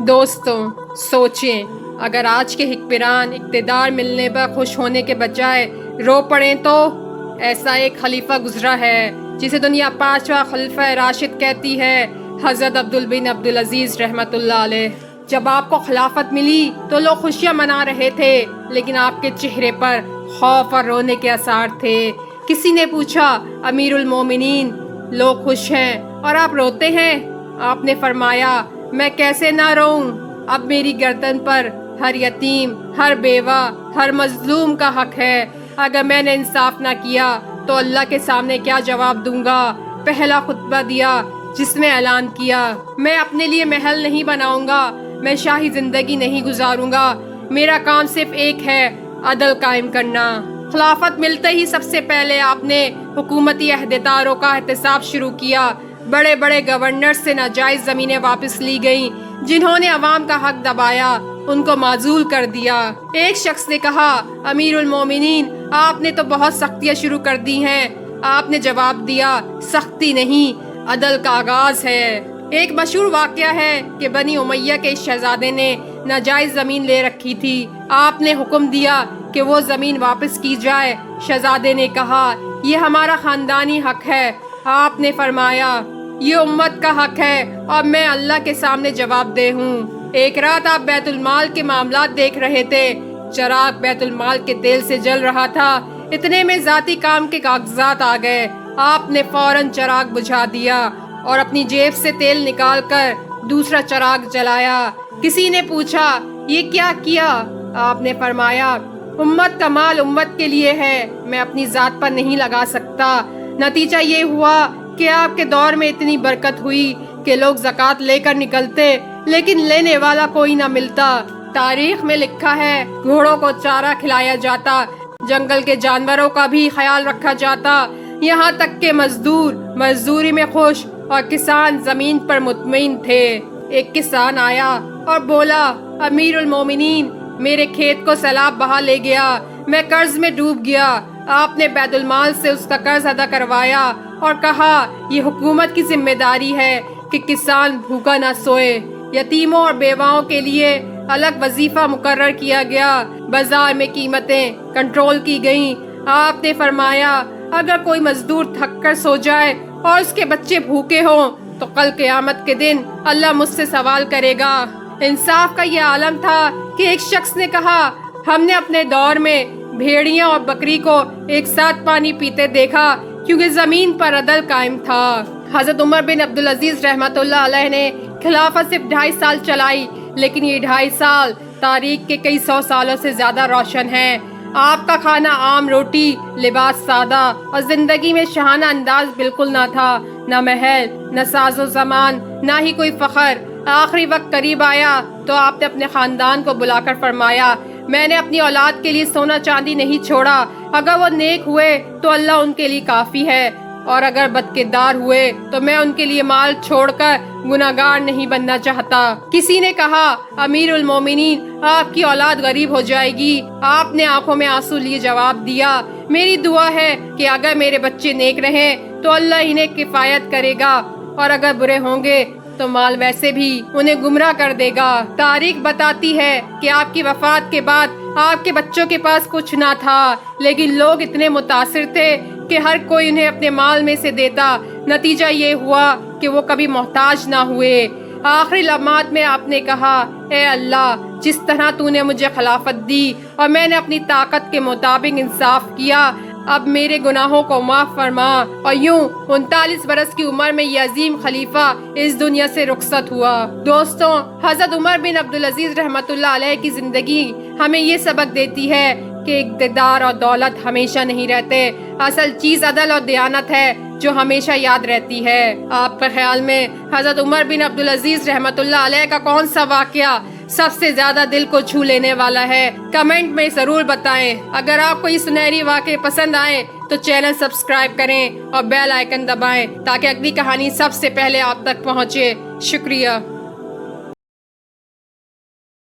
دوستوں سوچیں، اگر آج کے حکمران اقتدار ملنے پر خوش ہونے کے بجائے رو پڑیں تو ایسا ایک خلیفہ گزرا ہے جسے دنیا پانچواں خلیفہ راشد کہتی ہے، حضرت عبدالبن عبدالعزیز رحمۃ اللہ علیہ۔ جب آپ کو خلافت ملی تو لوگ خوشیاں منا رہے تھے، لیکن آپ کے چہرے پر خوف اور رونے کے آثار تھے۔ کسی نے پوچھا، امیر المومنین، لوگ خوش ہیں اور آپ روتے ہیں؟ آپ نے فرمایا، میں کیسے نہ روؤں؟ اب میری گردن پر ہر یتیم، ہر بیوہ، ہر مظلوم کا حق ہے۔ اگر میں نے انصاف نہ کیا تو اللہ کے سامنے کیا جواب دوں گا؟ پہلا خطبہ دیا جس میں اعلان کیا، میں اپنے لیے محل نہیں بناؤں گا، میں شاہی زندگی نہیں گزاروں گا، میرا کام صرف ایک ہے، عدل قائم کرنا۔ خلافت ملتے ہی سب سے پہلے آپ نے حکومتی عہدیداروں کا احتساب شروع کیا۔ بڑے بڑے گورنر سے ناجائز زمینیں واپس لی گئیں، جنہوں نے عوام کا حق دبایا ان کو معزول کر دیا۔ ایک شخص نے کہا، امیر المومنین، آپ نے تو بہت سختیاں شروع کر دی ہیں۔ آپ نے جواب دیا، سختی نہیں، عدل کا آغاز ہے۔ ایک مشہور واقعہ ہے کہ بنی امیہ کے شہزادے نے ناجائز زمین لے رکھی تھی۔ آپ نے حکم دیا کہ وہ زمین واپس کی جائے۔ شہزادے نے کہا، یہ ہمارا خاندانی حق ہے۔ آپ نے فرمایا، یہ امت کا حق ہے اور میں اللہ کے سامنے جواب دہ ہوں۔ ایک رات آپ بیت المال کے معاملات دیکھ رہے تھے۔ چراغ بیت المال کے تیل سے جل رہا تھا، اتنے میں ذاتی کام کے کاغذات آ گئے۔ آپ نے فوراً چراغ بجھا دیا اور اپنی جیب سے تیل نکال کر دوسرا چراغ جلایا۔ کسی نے پوچھا، یہ کیا کیا؟ آپ نے فرمایا، امت کا مال امت کے لیے ہے، میں اپنی ذات پر نہیں لگا سکتا۔ نتیجہ یہ ہوا کہ آپ کے دور میں اتنی برکت ہوئی کہ لوگ زکوٰۃ لے کر نکلتے لیکن لینے والا کوئی نہ ملتا۔ تاریخ میں لکھا ہے، گھوڑوں کو چارہ کھلایا جاتا، جنگل کے جانوروں کا بھی خیال رکھا جاتا، یہاں تک کہ مزدور مزدوری میں خوش اور کسان زمین پر مطمئن تھے۔ ایک کسان آیا اور بولا، امیر المومنین، میرے کھیت کو سیلاب بہا لے گیا، میں قرض میں ڈوب گیا۔ آپ نے بیت المال سے اس کا قرض ادا کروایا اور کہا، یہ حکومت کی ذمہ داری ہے کہ کسان بھوکا نہ سوئے۔ یتیموں اور بیواؤں کے لیے الگ وظیفہ مقرر کیا گیا، بازار میں قیمتیں کنٹرول کی گئیں۔ آپ نے فرمایا، اگر کوئی مزدور تھک کر سو جائے اور اس کے بچے بھوکے ہوں تو کل قیامت کے دن اللہ مجھ سے سوال کرے گا۔ انصاف کا یہ عالم تھا کہ ایک شخص نے کہا، ہم نے اپنے دور میں بھیڑیاں اور بکری کو ایک ساتھ پانی پیتے دیکھا کیونکہ زمین پر عدل قائم تھا۔ حضرت عمر بن عبدالعزیز رحمۃ اللہ علیہ نے خلافت صرف 2.5 سال چلائی، لیکن یہ 2.5 سال تاریخ کے کئی 100 سالوں سے زیادہ روشن ہیں۔ آپ کا کھانا عام روٹی، لباس سادہ اور زندگی میں شاہانہ انداز بالکل نہ تھا، نہ محل، نہ ساز و سامان، نہ ہی کوئی فخر۔ آخری وقت قریب آیا تو آپ نے اپنے خاندان کو بلا کر فرمایا، میں نے اپنی اولاد کے لیے سونا چاندی نہیں چھوڑا، اگر وہ نیک ہوئے تو اللہ ان کے لیے کافی ہے، اور اگر بدکردار ہوئے تو میں ان کے لیے مال چھوڑ کر گناہگار نہیں بننا چاہتا۔ کسی نے کہا، امیر المومنین، آپ کی اولاد غریب ہو جائے گی۔ آپ نے آنکھوں میں آنسو لیے جواب دیا، میری دعا ہے کہ اگر میرے بچے نیک رہیں تو اللہ انہیں کفایت کرے گا، اور اگر برے ہوں گے تو مال ویسے بھی انہیں گمراہ کر دے گا۔ تاریخ بتاتی ہے کہ آپ کی وفات کے بعد آپ کے بچوں کے پاس کچھ نہ تھا، لیکن لوگ اتنے متاثر تھے کہ ہر کوئی انہیں اپنے مال میں سے دیتا۔ نتیجہ یہ ہوا کہ وہ کبھی محتاج نہ ہوئے۔ آخری لمحات میں آپ نے کہا، اے اللہ، جس طرح تو نے مجھے خلافت دی اور میں نے اپنی طاقت کے مطابق انصاف کیا، اب میرے گناہوں کو معاف فرما۔ اور یوں 39 برس کی عمر میں یہ عظیم خلیفہ اس دنیا سے رخصت ہوا۔ دوستوں، حضرت عمر بن عبدالعزیز رحمۃ اللہ علیہ کی زندگی ہمیں یہ سبق دیتی ہے کہ اقتدار اور دولت ہمیشہ نہیں رہتے، اصل چیز عدل اور دیانت ہے جو ہمیشہ یاد رہتی ہے۔ آپ کے خیال میں حضرت عمر بن عبدالعزیز رحمۃ اللہ علیہ کا کون سا واقعہ سب سے زیادہ دل کو چھو لینے والا ہے؟ کمنٹ میں ضرور بتائیں۔ اگر آپ کو یہ سنہری واقعے پسند آئے تو چینل سبسکرائب کریں اور بیل آئیکن دبائیں تاکہ اگلی کہانی سب سے پہلے آپ تک پہنچے۔ شکریہ۔